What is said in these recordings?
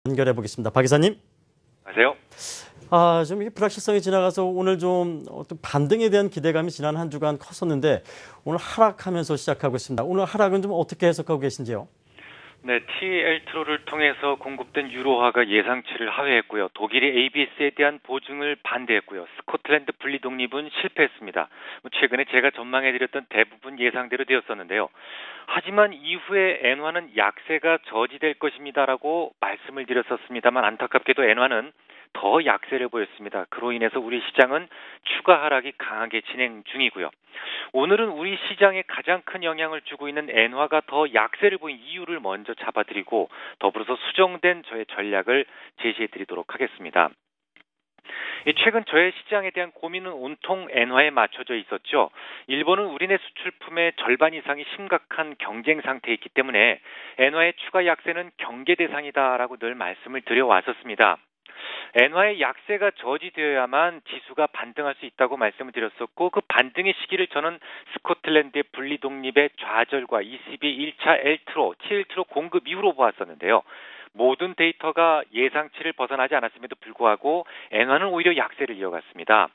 연결해 보겠습니다. 박 기사님. 안녕하세요. 좀 이게 불확실성이 지나가서 오늘 좀 어떤 반등에 대한 기대감이 지난 한 주간 컸었는데 오늘 하락하면서 시작하고 있습니다. 오늘 하락은 좀 어떻게 해석하고 계신지요? 네, TL트로를 통해서 공급된 유로화가 예상치를 하회했고요. 독일이 ABS에 대한 보증을 반대했고요. 스코틀랜드 분리 독립은 실패했습니다. 최근에 제가 전망해드렸던 대부분 예상대로 되었었는데요. 하지만 이후에 엔화는 약세가 저지될 것입니다라고 말씀을 드렸었습니다만 안타깝게도 엔화는 더 약세를 보였습니다. 그로 인해서 우리 시장은 추가 하락이 강하게 진행 중이고요. 오늘은 우리 시장에 가장 큰 영향을 주고 있는 엔화가 더 약세를 보인 이유를 먼저 잡아드리고 더불어서 수정된 저의 전략을 제시해드리도록 하겠습니다. 최근 저의 시장에 대한 고민은 온통 엔화에 맞춰져 있었죠. 일본은 우리네 수출품의 절반 이상이 심각한 경쟁 상태에 있기 때문에 엔화의 추가 약세는 경계 대상이다라고 늘 말씀을 드려왔었습니다. 엔화의 약세가 저지되어야만 지수가 반등할 수 있다고 말씀을 드렸었고 그 반등의 시기를 저는 스코틀랜드의 분리 독립의 좌절과 ECB 1차 엘트로, TL트로 공급 이후로 보았었는데요. 모든 데이터가 예상치를 벗어나지 않았음에도 불구하고 엔화는 오히려 약세를 이어갔습니다.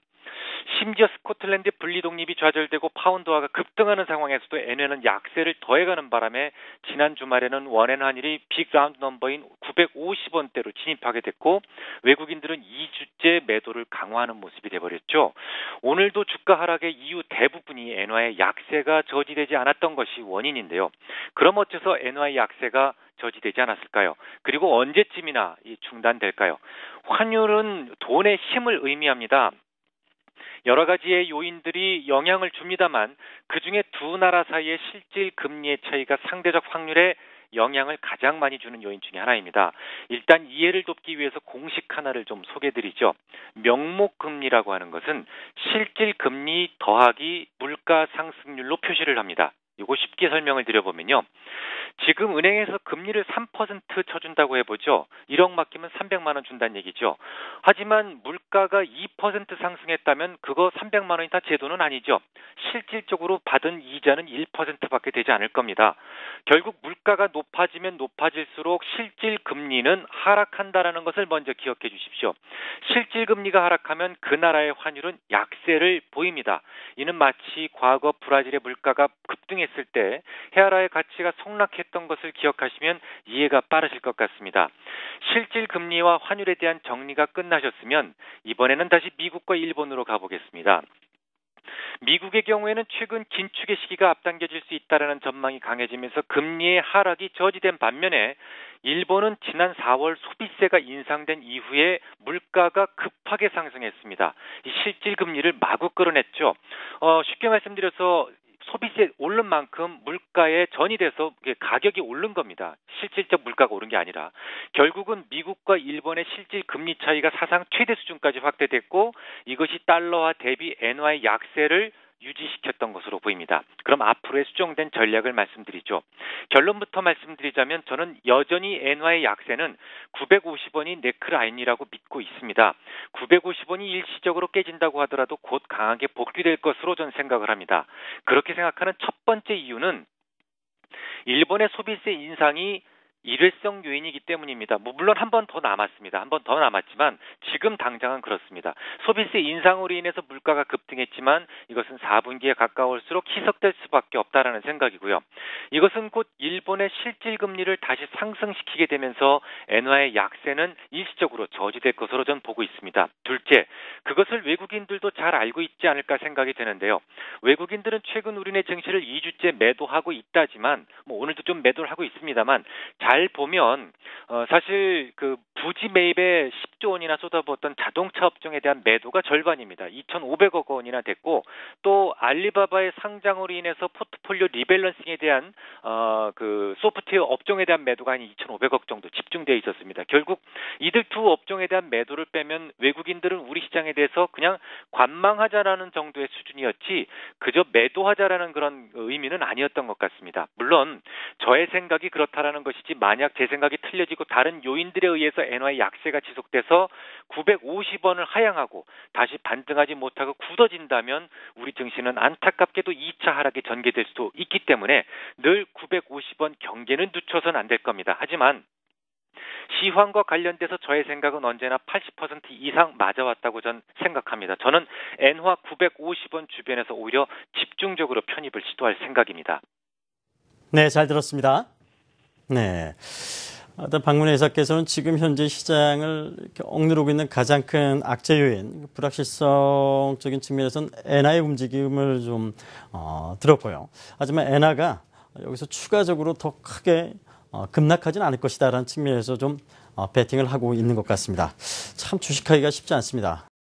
심지어 스코틀랜드 분리 독립이 좌절되고 파운드화가 급등하는 상황에서도 엔화는 약세를 더해가는 바람에 지난 주말에는 원엔 환율이 빅 라운드 넘버인 950원대로 진입하게 됐고 외국인들은 2주째 매도를 강화하는 모습이 돼버렸죠. 오늘도 주가 하락의 이유 대부분이 엔화의 약세가 저지되지 않았던 것이 원인인데요. 그럼 어째서 엔화의 약세가 저지되지 않았을까요? 그리고 언제쯤이나 중단될까요? 환율은 돈의 힘을 의미합니다. 여러 가지의 요인들이 영향을 줍니다만 그중에 두 나라 사이의 실질 금리의 차이가 상대적 확률에 영향을 가장 많이 주는 요인 중에 하나입니다. 일단 이해를 돕기 위해서 공식 하나를 좀 소개해드리죠. 명목금리라고 하는 것은 실질 금리 더하기 물가 상승률로 표시를 합니다. 이거 쉽게 설명을 드려보면요. 지금 은행에서 금리를 3% 쳐준다고 해보죠. 1억 맡기면 300만 원 준다는 얘기죠. 하지만 물가가 2% 상승했다면 그거 300만 원이 다 제 돈은 아니죠. 실질적으로 받은 이자는 1%밖에 되지 않을 겁니다. 결국 물가가 높아지면 높아질수록 실질 금리는 하락한다라는 것을 먼저 기억해 주십시오. 실질 금리가 하락하면 그 나라의 환율은 약세를 보입니다. 이는 마치 과거 브라질의 물가가 급등했을 때 헤아라의 가치가 폭락했던 것을 기억하시면 이해가 빠르실 것 같습니다. 실질 금리와 환율에 대한 정리가 끝나셨으면 이번에는 다시 미국과 일본으로 가보겠습니다. 미국의 경우에는 최근 긴축의 시기가 앞당겨질 수 있다는 전망이 강해지면서 금리의 하락이 저지된 반면에 일본은 지난 4월 소비세가 인상된 이후에 물가가 급하게 상승했습니다. 이 실질 금리를 마구 끌어냈죠. 쉽게 말씀드려서 소비세 오른 만큼 물가에 전이 돼서 가격이 오른 겁니다. 실질적 물가가 오른 게 아니라 결국은 미국과 일본의 실질 금리 차이가 사상 최대 수준까지 확대됐고 이것이 달러화 대비 엔화의 약세를 유지시켰던 것으로 보입니다. 그럼 앞으로의 수정된 전략을 말씀드리죠. 결론부터 말씀드리자면 저는 여전히 엔화의 약세는 950원이 네크라인이라고 믿고 있습니다. 950원이 일시적으로 깨진다고 하더라도 곧 강하게 복귀될 것으로 저는 생각을 합니다. 그렇게 생각하는 첫 번째 이유는 일본의 소비세 인상이 일회성 요인이기 때문입니다. 물론 한 번 더 남았습니다. 한 번 더 남았지만 지금 당장은 그렇습니다. 소비세 인상으로 인해서 물가가 급등했지만 이것은 4분기에 가까울수록 희석될 수밖에 없다라는 생각이고요. 이것은 곧 일본의 실질 금리를 다시 상승시키게 되면서 엔화의 약세는 일시적으로 저지될 것으로 저는 보고 있습니다. 둘째, 그것을 외국인들도 잘 알고 있지 않을까 생각이 되는데요. 외국인들은 최근 우리네 증시를 2주째 매도하고 있다지만 오늘도 좀 매도를 하고 있습니다만 잘 보면 사실 그 부지 매입에 10조 원이나 쏟아부었던 자동차 업종에 대한 매도가 절반입니다. 2,500억 원이나 됐고 또 알리바바의 상장으로 인해서 포트폴리오 리밸런싱에 대한 그 소프트웨어 업종에 대한 매도가 한 2,500억 정도 집중되어 있었습니다. 결국 이들 두 업종에 대한 매도를 빼면 외국인들은 우리 시장에 대해서 그냥 관망하자라는 정도의 수준이었지 그저 매도하자라는 그런 의미는 아니었던 것 같습니다. 물론 저의 생각이 그렇다라는 것이지 만약 제 생각이 틀려지고 다른 요인들에 의해서 엔화의 약세가 지속돼서 950원을 하향하고 다시 반등하지 못하고 굳어진다면 우리 증시는 안타깝게도 2차 하락이 전개될 수도 있기 때문에 늘 950원 경계는 늦춰서는 안 될 겁니다. 하지만 시황과 관련돼서 저의 생각은 언제나 80% 이상 맞아왔다고 전 생각합니다. 저는 엔화 950원 주변에서 오히려 집중적으로 편입을 시도할 생각입니다. 네, 잘 들었습니다. 네. 일단 박문혜 이사께서는 지금 현재 시장을 이렇게 억누르고 있는 가장 큰 악재 요인, 불확실성적인 측면에서는 엔화의 움직임을 좀 들었고요. 하지만 엔화가 여기서 추가적으로 더 크게 급락하지는 않을 것이다라는 측면에서 좀 배팅을 하고 있는 것 같습니다. 참 주식하기가 쉽지 않습니다.